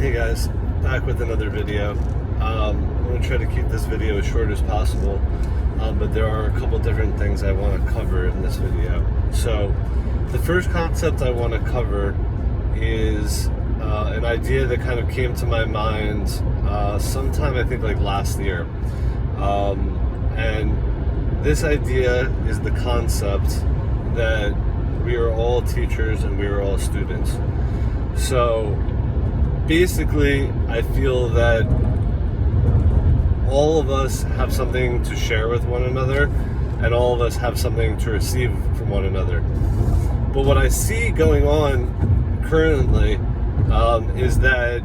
Hey guys, back with another video. I'm going to try to keep this video as short as possible, but there are a couple different things I want to cover in this video. So, the first concept I want to cover is an idea that kind of came to my mind sometime, I think, like last year. And this idea is the concept that we are all teachers and we are all students. So, basically, I feel that all of us have something to share with one another, and all of us have something to receive from one another. But what I see going on currently is that,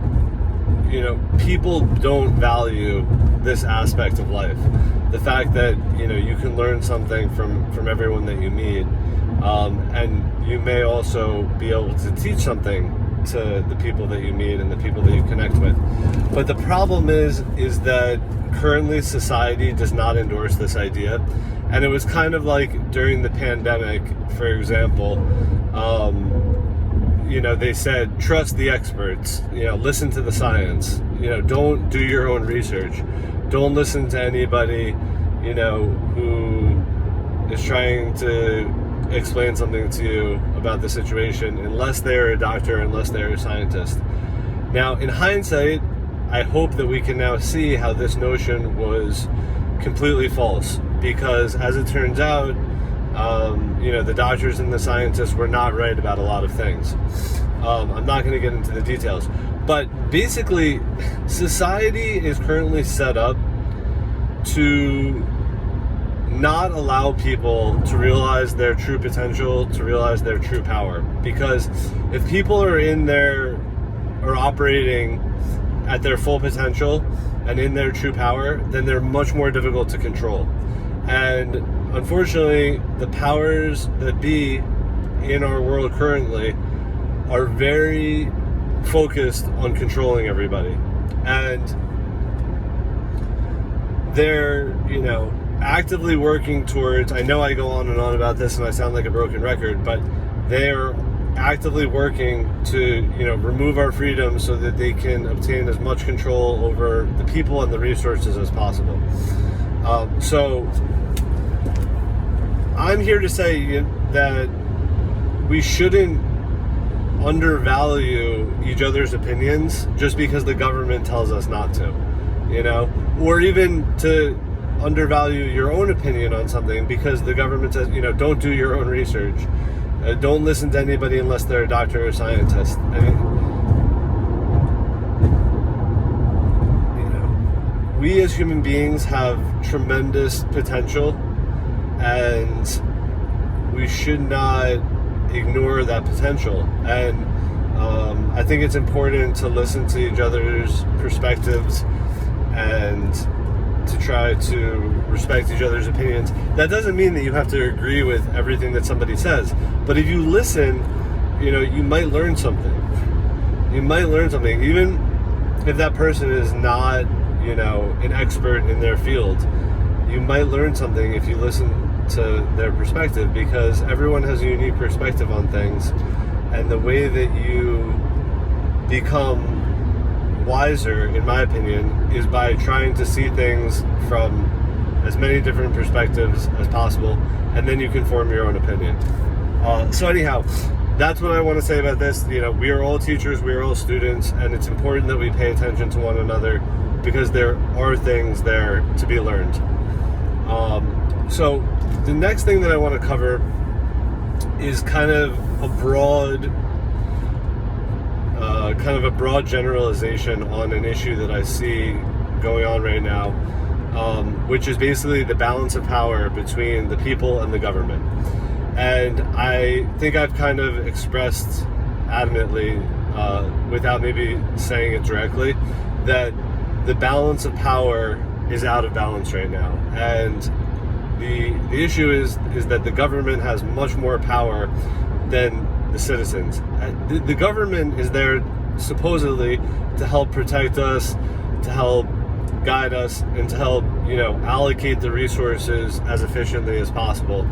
people don't value this aspect of life. The fact that, you can learn something from everyone that you meet, and you may also be able to teach something to the people that you meet and the people that you connect with. But the problem is that currently society does not endorse this idea. And it was kind of like during the pandemic, for example, they said, trust the experts, listen to the science, don't do your own research. Don't listen to anybody, who is trying to explain something to you about the situation unless they're a doctor, unless they're a scientist. Now, in hindsight, I hope that we can now see how this notion was completely false, because as it turns out, the doctors and the scientists were not right about a lot of things. I'm not going to get into the details, but basically, society is currently set up to not allow people to realize their true potential, to realize their true power. Because if people are operating at their full potential and in their true power, then they're much more difficult to control. And unfortunately, the powers that be in our world currently are very focused on controlling everybody. And they're, actively working towards, I know I go on and on about this and I sound like a broken record, but they're actively working to, remove our freedom so that they can obtain as much control over the people and the resources as possible. So I'm here to say that we shouldn't undervalue each other's opinions just because the government tells us not to, or even to undervalue your own opinion on something because the government says, don't do your own research. Don't listen to anybody unless they're a doctor or scientist. I mean, we as human beings have tremendous potential, and we should not ignore that potential. And I think it's important to listen to each other's perspectives and to try to respect each other's opinions. That doesn't mean that you have to agree with everything that somebody says, but if you listen, you might learn something. You might learn something, even if that person is not, an expert in their field. You might learn something if you listen to their perspective, because everyone has a unique perspective on things, and the way that you become wiser, in my opinion, is by trying to see things from as many different perspectives as possible, and then you can form your own opinion. So anyhow, that's what I want to say about this. We are all teachers, we are all students, and it's important that we pay attention to one another because there are things there to be learned. So the next thing that I want to cover is kind of a broad generalization on an issue that I see going on right now, which is basically the balance of power between the people and the government. And I think I've kind of expressed adamantly, without maybe saying it directly, that the balance of power is out of balance right now. And the issue is that the government has much more power than the citizens. The government is there supposedly to help protect us, to help guide us, and to help, allocate the resources as efficiently as possible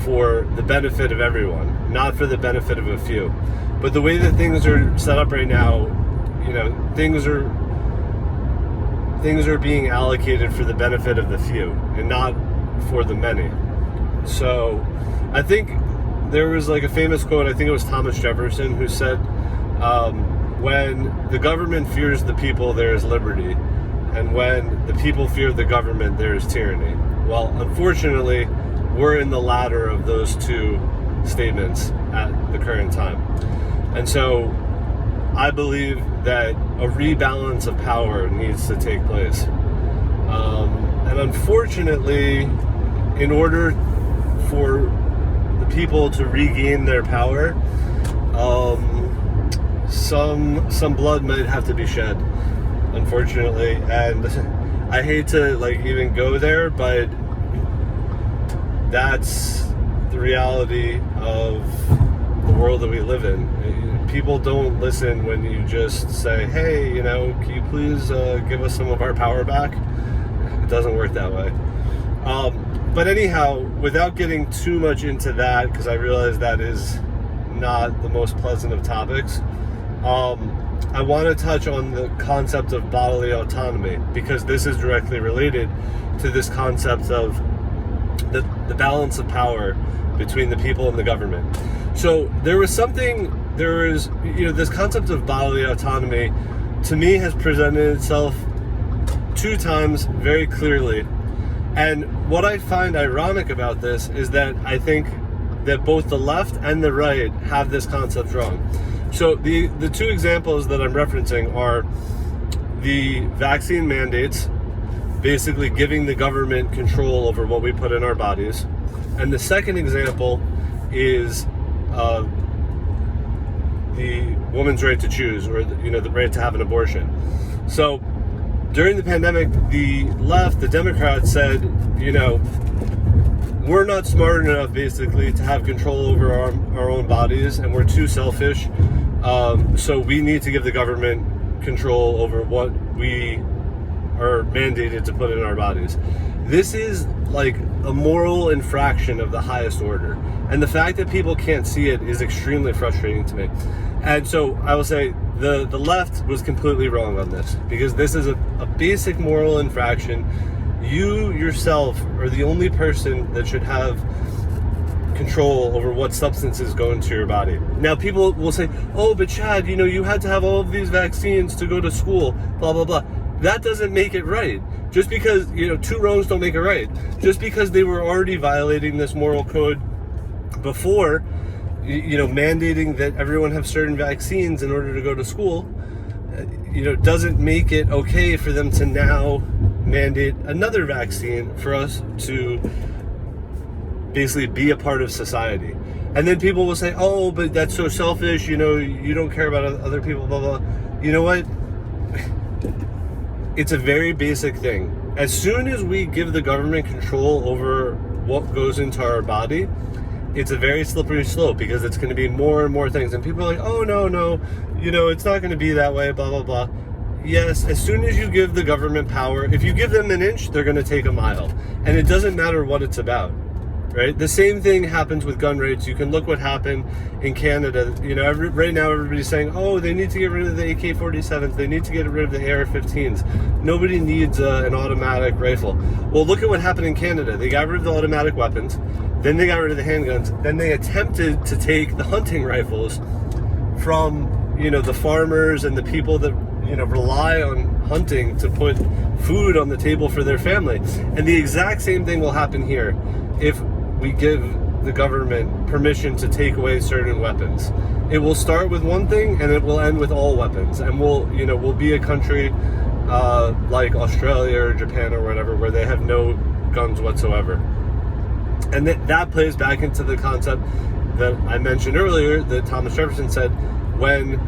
for the benefit of everyone, not for the benefit of a few. But the way that things are set up right now, things are being allocated for the benefit of the few and not for the many. So I think there was like a famous quote, I think it was Thomas Jefferson, who said, when the government fears the people, there is liberty. And when the people fear the government, there is tyranny. Well, unfortunately, we're in the latter of those two statements at the current time. And so I believe that a rebalance of power needs to take place. And unfortunately, in order for the people to regain their power, some blood might have to be shed, unfortunately. And I hate to like even go there, but that's the reality of the world that we live in. People don't listen when you just say, hey, you know, can you please give us some of our power back? It doesn't work that way. But anyhow, without getting too much into that, because I realize that is not the most pleasant of topics, I want to touch on the concept of bodily autonomy, because this is directly related to this concept of the balance of power between the people and the government. So this concept of bodily autonomy, to me, has presented itself two times very clearly. And what I find ironic about this is that I think that both the left and the right have this concept wrong. So the two examples that I'm referencing are the vaccine mandates, basically giving the government control over what we put in our bodies. And the second example is the woman's right to choose, or the right to have an abortion. So during the pandemic, the left, the Democrats, said, we're not smart enough basically to have control over our own bodies, and we're too selfish. So we need to give the government control over what we are mandated to put in our bodies. This is like a moral infraction of the highest order. And the fact that people can't see it is extremely frustrating to me. And so I will say the left was completely wrong on this, because this is a basic moral infraction. You yourself are the only person that should have control over what substances go into your body. Now people will say, oh, but Chad, you had to have all of these vaccines to go to school, blah, blah, blah. That doesn't make it right. Just because, two wrongs don't make it right. Just because they were already violating this moral code before, mandating that everyone have certain vaccines in order to go to school, doesn't make it okay for them to now mandate another vaccine for us to basically be a part of society. And then people will say, oh, but that's so selfish, you don't care about other people, blah, blah. You know what? It's a very basic thing. As soon as we give the government control over what goes into our body, it's a very slippery slope, because it's going to be more and more things. And people are like, oh, no, it's not going to be that way, blah, blah, blah. Yes, as soon as you give the government power, if you give them an inch, they're going to take a mile. And it doesn't matter what it's about, right? The same thing happens with gun rates. You can look what happened in Canada. Right now everybody's saying, oh, they need to get rid of the AK-47s. They need to get rid of the AR-15s. Nobody needs an automatic rifle. Well, look at what happened in Canada. They got rid of the automatic weapons. Then they got rid of the handguns. Then they attempted to take the hunting rifles from, the farmers and the people that, rely on hunting to put food on the table for their family. And the exact same thing will happen here if we give the government permission to take away certain weapons. It will start with one thing and it will end with all weapons. And we'll be a country like Australia or Japan or whatever, where they have no guns whatsoever. And that plays back into the concept that I mentioned earlier, that Thomas Jefferson said, when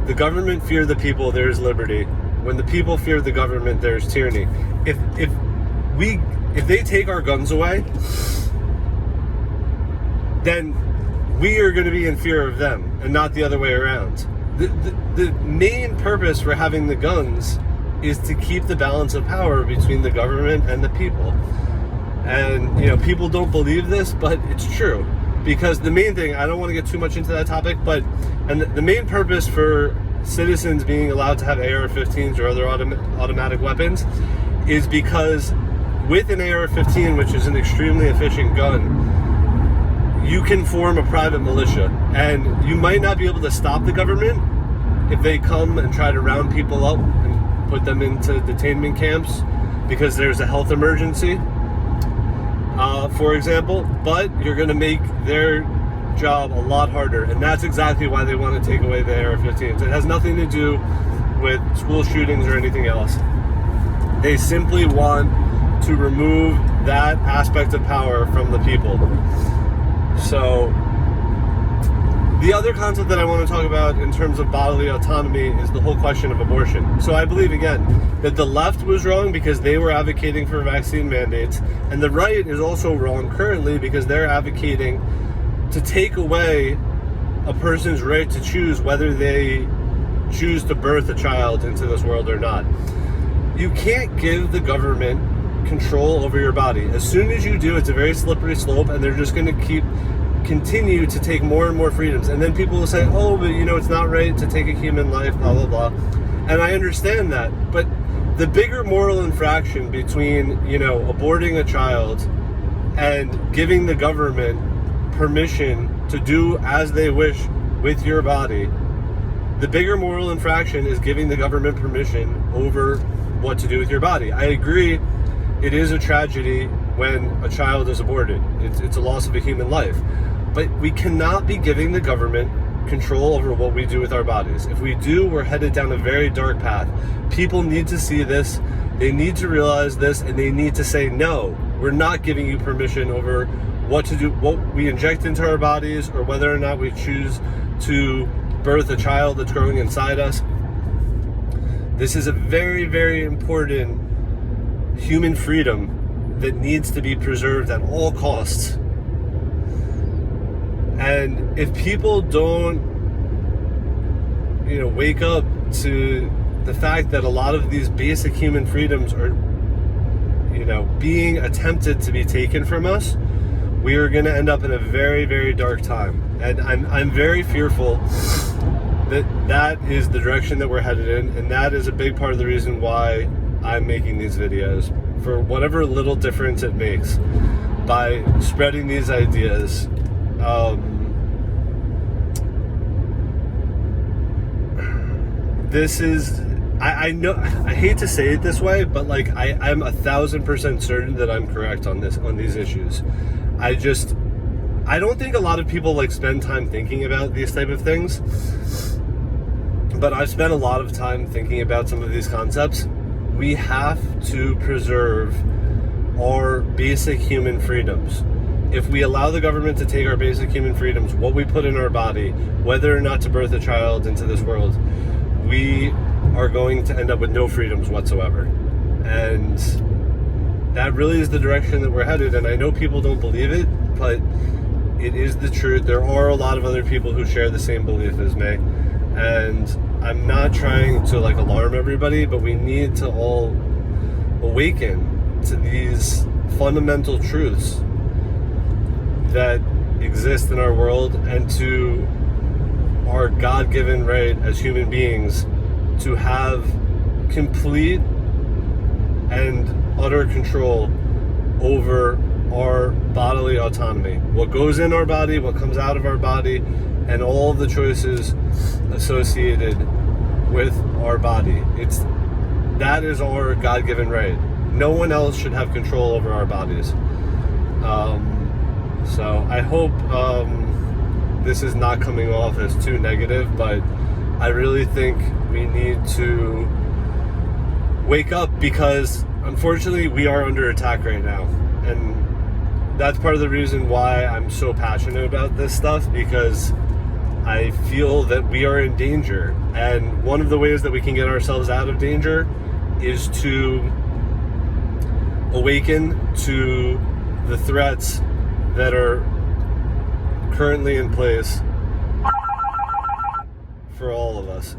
the government fear the people, there is liberty. When the people fear the government, there is tyranny. If they take our guns away, then we are going to be in fear of them, and not the other way around. The main purpose for having the guns is to keep the balance of power between the government and the people. And, people don't believe this, but it's true. Because the main thing, I don't want to get too much into that topic, but the main purpose for citizens being allowed to have AR-15s or other automatic weapons is because with an AR-15, which is an extremely efficient gun, you can form a private militia, and you might not be able to stop the government if they come and try to round people up and put them into detainment camps because there's a health emergency, for example, but you're going to make their job a lot harder, and that's exactly why they want to take away the AR-15s. It has nothing to do with school shootings or anything else. They simply want to remove that aspect of power from the people. So the other concept that I want to talk about in terms of bodily autonomy is the whole question of abortion. So I believe, again, that the left was wrong because they were advocating for vaccine mandates, and the right is also wrong currently because they're advocating to take away a person's right to choose whether they choose to birth a child into this world or not. You can't give the government control over your body. As soon as you do, it's a very slippery slope, and they're just going to continue to take more and more freedoms. And then people will say, oh, but it's not right to take a human life, blah, blah, blah. And I understand that. But the bigger moral infraction between, aborting a child and giving the government permission to do as they wish with your body, the bigger moral infraction is giving the government permission over what to do with your body. I agree, it is a tragedy when a child is aborted. It's a loss of a human life. But we cannot be giving the government control over what we do with our bodies. If we do, we're headed down a very dark path. People need to see this, they need to realize this, and they need to say, no, we're not giving you permission over what to do, what we inject into our bodies, or whether or not we choose to birth a child that's growing inside us. This is a very, very important human freedom that needs to be preserved at all costs. And if people don't, wake up to the fact that a lot of these basic human freedoms are, being attempted to be taken from us, we are going to end up in a very, very dark time. And I'm very fearful that is the direction that we're headed in, and that is a big part of the reason why I'm making these videos, for whatever little difference it makes by spreading these ideas. This is, I know, I hate to say it this way, but I'm 1,000% certain that I'm correct on these issues. I don't think a lot of people spend time thinking about these type of things, but I've spent a lot of time thinking about some of these concepts. We have to preserve our basic human freedoms. If we allow the government to take our basic human freedoms, what we put in our body, whether or not to birth a child into this world, we are going to end up with no freedoms whatsoever. And that really is the direction that we're headed. And I know people don't believe it, but it is the truth. There are a lot of other people who share the same belief as me. And I'm not trying to alarm everybody, but we need to all awaken to these fundamental truths that exist in our world, and to our God-given right as human beings to have complete and utter control over our bodily autonomy. What goes in our body, what comes out of our body, and all of the choices associated with our body. That is our God-given right. No one else should have control over our bodies. So I hope this is not coming off as too negative, but I really think we need to wake up, because unfortunately we are under attack right now. And that's part of the reason why I'm so passionate about this stuff, because I feel that we are in danger. And one of the ways that we can get ourselves out of danger is to awaken to the threats that are currently in place for all of us.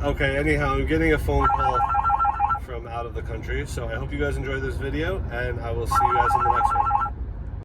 Okay, anyhow, I'm getting a phone call from out of the country, so I hope you guys enjoyed this video, and I will see you guys in the next one.